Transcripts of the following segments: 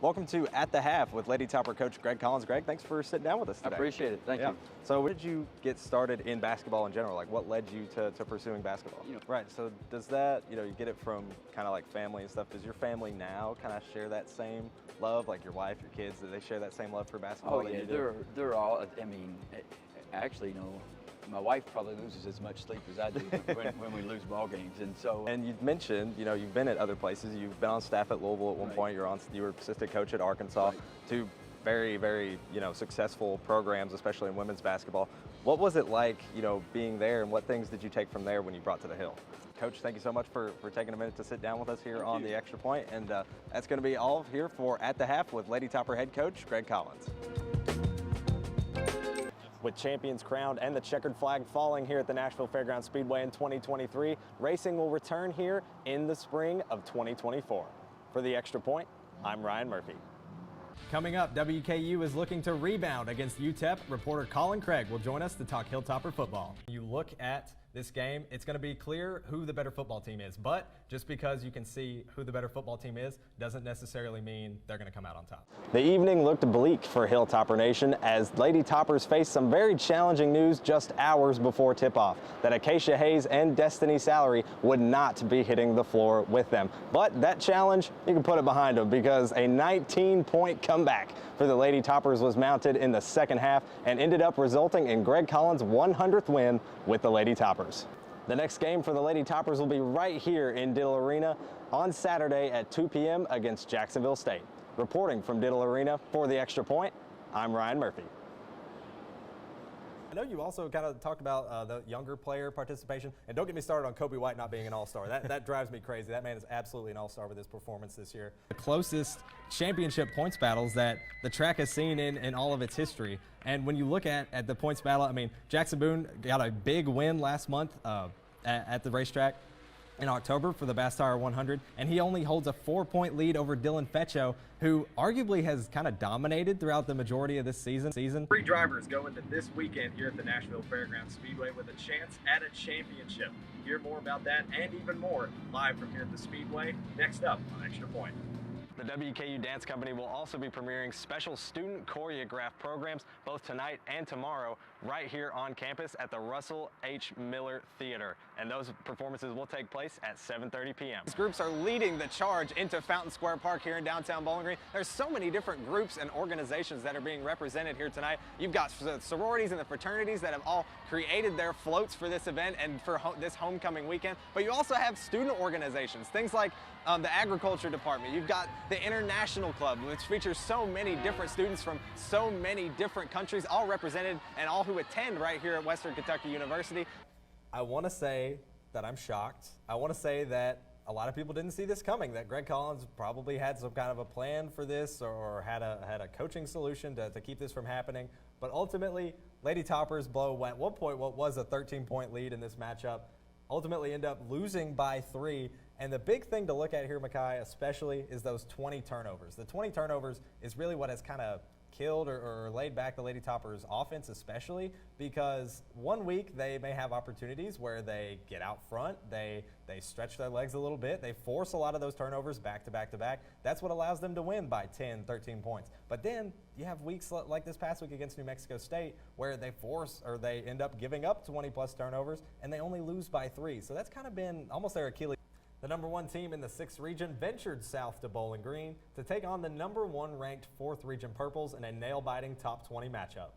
Welcome to At the Half with Lady Topper coach Greg Collins. Greg, thanks for sitting down with us today. I appreciate it. Thank you. So where did you get started in basketball in general? Like what led you to pursuing basketball? Right, so does that, you get it from kind of like family and stuff. Does your family now kind of share that same love? Like your wife, your kids, do they share that same love for basketball Oh that yeah, you do? they're all, I mean, actually, my wife probably loses as much sleep as I do when we lose ball games, and so. And you mentioned, you've been at other places. You've been on staff at Louisville at one point. You were assistant coach at Arkansas. Two very, very, successful programs, especially in women's basketball. What was it like, being there, and what things did you take from there when you brought to the Hill? Coach, thank you so much for taking a minute to sit down with us here on the Extra Point, and that's going to be all here for At the Half with Lady Topper head coach Greg Collins. With champions crowned and the checkered flag falling here at the Nashville Fairgrounds Speedway in 2023, racing will return here in the spring of 2024. For the Extra Point, I'm Ryan Murphy. Coming up, WKU is looking to rebound against UTEP. Reporter Colin Craig will join us to talk Hilltopper football. You look at this game, it's going to be clear who the better football team is, but just because you can see who the better football team is doesn't necessarily mean they're going to come out on top. The evening looked bleak for Hilltopper Nation as Lady Toppers faced some very challenging news just hours before tip-off, that Acacia Hayes and Destiny Salary would not be hitting the floor with them. But that challenge, you can put it behind them, because a 19-point comeback for the Lady Toppers was mounted in the second half and ended up resulting in Greg Collins' 100th win with the Lady Toppers. The next game for the Lady Toppers will be right here in Diddle Arena on Saturday at 2 p.m. against Jacksonville State. Reporting from Diddle Arena for the Extra Point, I'm Ryan Murphy. I know you also kind of talked about the younger player participation, and don't get me started on Kobe White not being an all-star. That drives me crazy. That man is absolutely an all-star with his performance this year. The closest championship points battles that the track has seen in all of its history. And when you look at the points battle, I mean, Jackson Boone got a big win last month at the racetrack in October for the Bass Tire 100, and he only holds a 4-point lead over Dylan Feccio, who arguably has kind of dominated throughout the majority of this season. 3 drivers go into this weekend here at the Nashville Fairgrounds Speedway with a chance at a championship. Hear more about that and even more live from here at the Speedway next up on Extra Point. The WKU Dance Company will also be premiering special student choreographed programs both tonight and tomorrow right here on campus at the Russell H. Miller Theater. And those performances will take place at 7:30 p.m. These groups are leading the charge into Fountain Square Park here in downtown Bowling Green. There's so many different groups and organizations that are being represented here tonight. You've got the sororities and the fraternities that have all created their floats for this event and for this homecoming weekend. But you also have student organizations, things like the agriculture department. You've got the International Club, which features so many different students from so many different countries, all represented and all who attend right here at Western Kentucky University. I want to say that I'm shocked. I want to say that a lot of people didn't see this coming, that Greg Collins probably had some kind of a plan for this or had a coaching solution to keep this from happening. But ultimately, Lady Toppers blow at one point what was a 13-point lead in this matchup, ultimately end up losing by 3. And the big thing to look at here, Makai, especially, is those 20 turnovers. The 20 turnovers is really what has kind of killed or laid back the Lady Toppers offense, especially because one week they may have opportunities where they get out front, they stretch their legs a little bit, they force a lot of those turnovers back to back to back. That's what allows them to win by 10, 13 points. But then you have weeks like this past week against New Mexico State where they force or they end up giving up 20-plus turnovers and they only lose by 3. So that's kind of been almost their Achilles. The number 1 team in the 6th region ventured south to Bowling Green to take on the number 1 ranked 4th region Purples in a nail-biting top 20 matchup.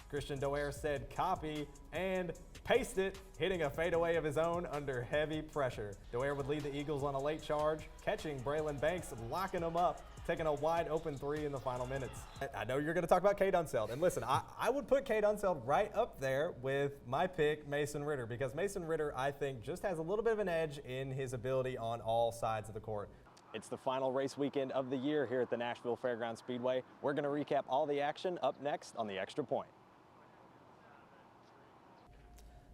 Christian Doer said copy and paste it, hitting a fadeaway of his own under heavy pressure. Doer would lead the Eagles on a late charge, catching Braylon Banks, locking him up, taking a wide open 3 in the final minutes. I know you're going to talk about Cade Unseld, and listen, I would put Cade Unseld right up there with my pick, Mason Ritter, because Mason Ritter, I think, just has a little bit of an edge in his ability on all sides of the court. It's the final race weekend of the year here at the Nashville Fairgrounds Speedway. We're going to recap all the action up next on the Extra Point.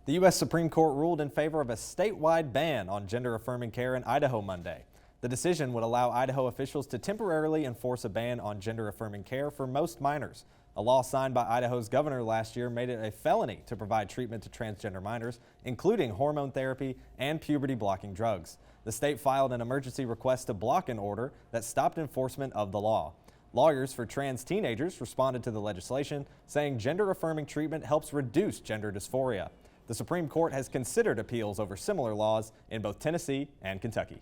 The U.S. Supreme Court ruled in favor of a statewide ban on gender-affirming care in Idaho Monday. The decision would allow Idaho officials to temporarily enforce a ban on gender-affirming care for most minors. A law signed by Idaho's governor last year made it a felony to provide treatment to transgender minors, including hormone therapy and puberty-blocking drugs. The state filed an emergency request to block an order that stopped enforcement of the law. Lawyers for trans teenagers responded to the legislation, saying gender-affirming treatment helps reduce gender dysphoria. The Supreme Court has considered appeals over similar laws in both Tennessee and Kentucky.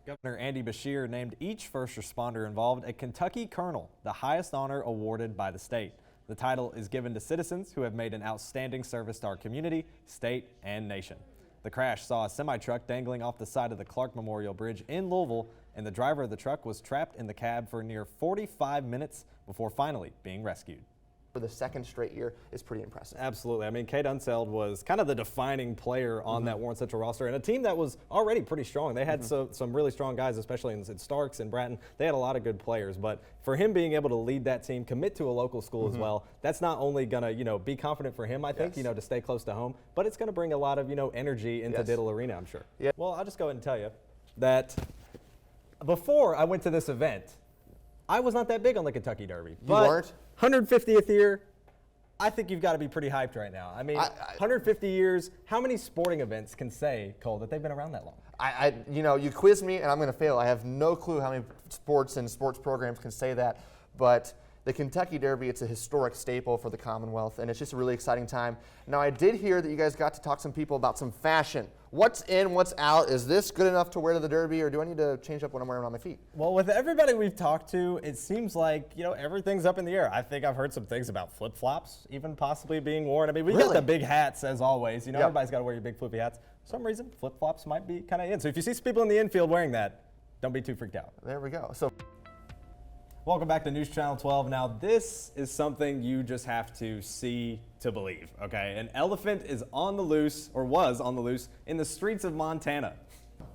Governor Andy Beshear named each first responder involved a Kentucky Colonel, the highest honor awarded by the state. The title is given to citizens who have made an outstanding service to our community, state, and nation. The crash saw a semi-truck dangling off the side of the Clark Memorial Bridge in Louisville, and the driver of the truck was trapped in the cab for near 45 minutes before finally being rescued. For the second straight year is pretty impressive. Absolutely. I mean, Cade Unseld was kind of the defining player on that Warren Central roster, and a team that was already pretty strong. They had some really strong guys, especially in Starks and Bratton. They had a lot of good players, but for him being able to lead that team, commit to a local school as well, that's not only going to, be confident for him, I think, to stay close to home, but it's going to bring a lot of, energy into Diddle Arena, I'm sure. Yeah. Well, I'll just go ahead and tell you that before I went to this event, I was not that big on the Kentucky Derby. You weren't? 150th year, I think you've got to be pretty hyped right now. I mean, 150 years, how many sporting events can say, Cole, that they've been around that long? You quiz me and I'm going to fail. I have no clue how many sports and sports programs can say that, but the Kentucky Derby, it's a historic staple for the Commonwealth, and it's just a really exciting time. Now, I did hear that you guys got to talk to some people about some fashion. What's in, what's out? Is this good enough to wear to the Derby, or do I need to change up what I'm wearing on my feet? Well, with everybody we've talked to, it seems like, everything's up in the air. I think I've heard some things about flip-flops even possibly being worn. I mean, we got the big hats, as always. Everybody's got to wear your big flippy hats. For some reason, flip-flops might be kind of in. So if you see some people in the infield wearing that, don't be too freaked out. There we go. So, welcome back to News Channel 12. Now, this is something you just have to see to believe, okay? An elephant is on the loose, or was on the loose, in the streets of Montana.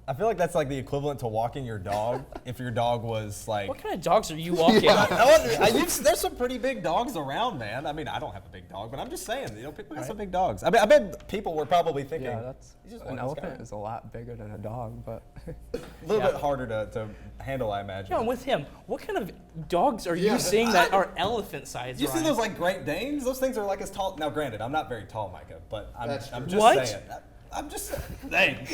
I feel like that's like the equivalent to walking your dog if your dog was like... What kind of dogs are you walking? There's some pretty big dogs around, man. I mean, I don't have a big dog, but I'm just saying, people have some big dogs. I bet people were probably thinking... Yeah, an elephant is a lot bigger than a dog, but... a little bit harder to handle, I imagine. Yeah, I'm with him. What kind of dogs are you seeing that are elephant sized? You see those like Great Danes? Those things are like as tall. Now, granted, I'm not very tall, Micah, but I'm just saying. I'm just saying.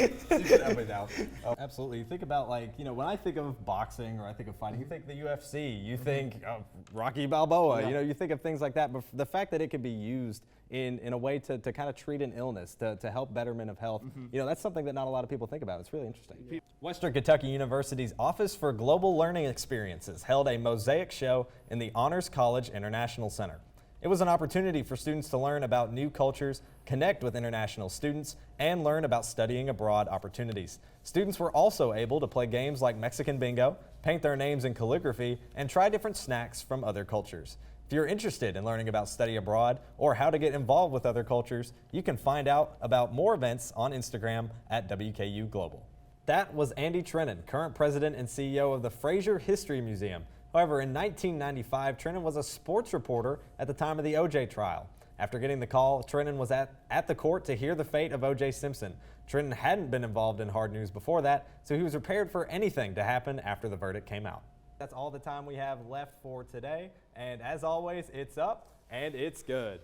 Absolutely. You think about when I think of boxing or I think of fighting, you think the UFC, you think of Rocky Balboa, you think of things like that. But the fact that it can be used in a way to kind of treat an illness, to help betterment of health, that's something that not a lot of people think about. It's really interesting. Western Kentucky University's Office for Global Learning Experiences held a mosaic show in the Honors College International Center. It was an opportunity for students to learn about new cultures, connect with international students, and learn about studying abroad opportunities. Students were also able to play games like Mexican Bingo, paint their names in calligraphy, and try different snacks from other cultures. If you're interested in learning about study abroad or how to get involved with other cultures, you can find out about more events on Instagram at WKU Global. That was Andy Trennan, current president and CEO of the Fraser History Museum. However, in 1995, Trennan was a sports reporter at the time of the O.J. trial. After getting the call, Trennan was at the court to hear the fate of O.J. Simpson. Trennan hadn't been involved in hard news before that, so he was prepared for anything to happen after the verdict came out. That's all the time we have left for today, and as always, it's up and it's good.